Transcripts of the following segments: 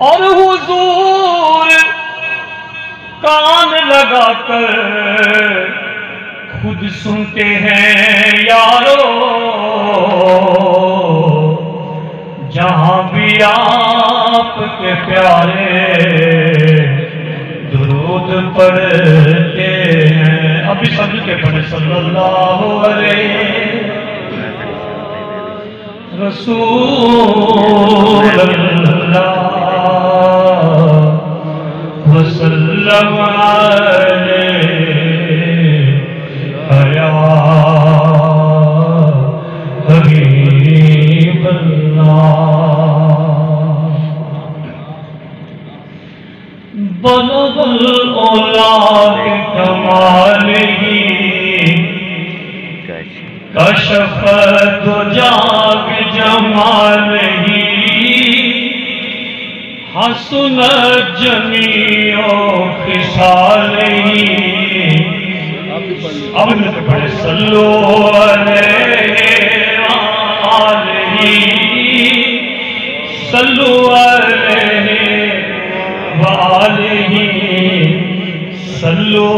اور حضور کان لگا کر خود سنتے ہیں یارو، جہاں بھی آپ کے پیارے درود پڑھتے ہیں۔ ابھی سمجھ کے پڑھے صلی اللہ علیہ رسول اللہ وسلم علیہ یا حبیب اللہ۔ بلغ العلا بکمالہ کشف الدجا بجمالہ حسنت جمیع خصالہ۔ اب میں تو پڑھے صلو علیہ وآلہ صلو علیہ وآلہ صلو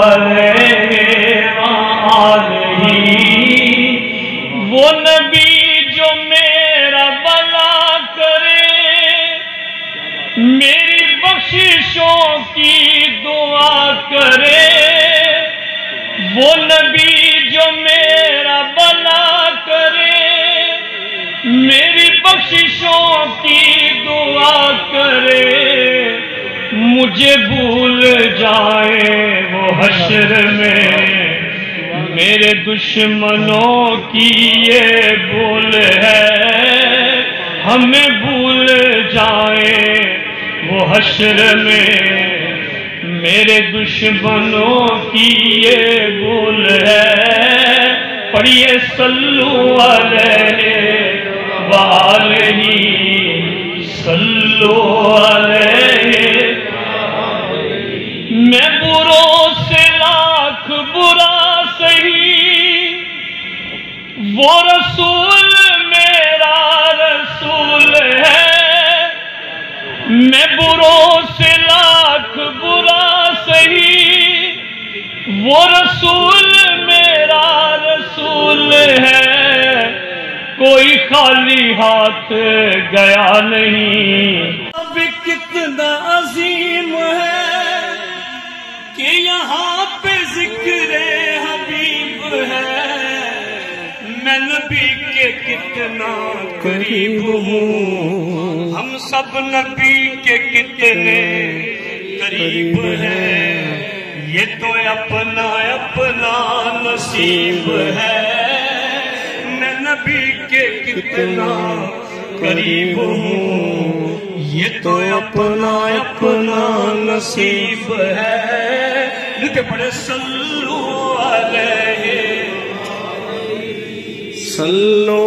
علیہ وآلہ۔ وہ نبی جو میرا بھلا کرے، میری بخششوں کی دعا کرے، وہ نبی جو میرا بھلا کرے، میری بخششوں کی دعا کرے، مجھے بھول جائے وہ حشر میں، میرے دشمنوں کی یہ بھول ہے، ہمیں بھول جائے وہ حشر میں، میرے دشمنوں کی یہ بھول ہے۔ پڑھیے صلو علیہ وآلہ صلو علیہ۔ میں بروں سے لاکھ برا سہی، وہ رسول میرا رسول ہے۔ میں بروں سے لاکھ برا سہی، وہ رسول میرا رسول ہے۔ کوئی خالی ہاتھ گیا نہیں۔ اب کتنا عظیم ہے کہ یہاں پہ ذکر حبیب ہے، میں نبی کے کتنا قریب ہوں، ہم سب نبی کے کتنے قریب ہیں، یہ تو اپنا اپنا نصیب ہے، میں نبی کے کتنا قریب ہوں، یہ تو اپنا اپنا نصیب ہے۔ لکھے پڑھے صلو علیہ صلو